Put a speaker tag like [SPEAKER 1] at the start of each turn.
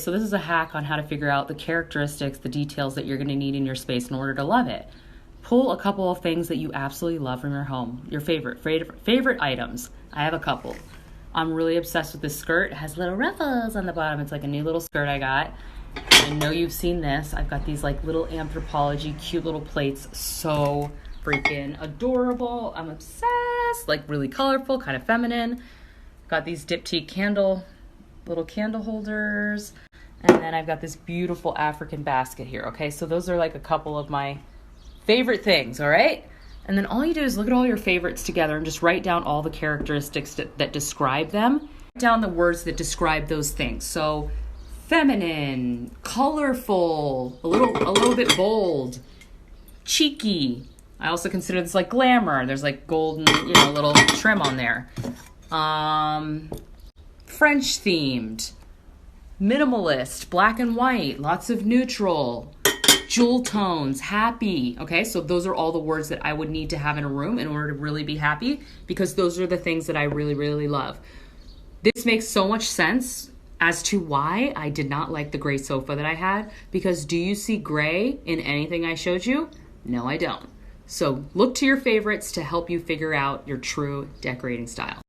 [SPEAKER 1] So this is a hack on how to figure out the characteristics, the details that you're going to need in your space in order to love it. Pull a couple of things that you absolutely love from your home, your favorite items. I have a couple. I'm really obsessed with this skirt. It has little ruffles on the bottom. It's like a new little skirt I got. I know you've seen this. I've got these like little Anthropologie cute little plates. So freaking adorable. I'm obsessed. Like really colorful, kind of feminine. Got these diptyque little candle holders. And then I've got this beautiful African basket here. Okay, so those are like a couple of my favorite things, all right? And then all you do is look at all your favorites together and just write down all the characteristics that describe them. Write down the words that describe those things. So feminine, colorful, a little bit bold, cheeky. I also consider this like glamour. There's like golden, little trim on there. French themed, minimalist, black and white, lots of neutral, jewel tones, happy. Okay, so those are all the words that I would need to have in a room in order to really be happy, because those are the things that I really, really love. This makes so much sense as to why I did not like the gray sofa that I had, because do you see gray in anything I showed you? No, I don't. So look to your favorites to help you figure out your true decorating style.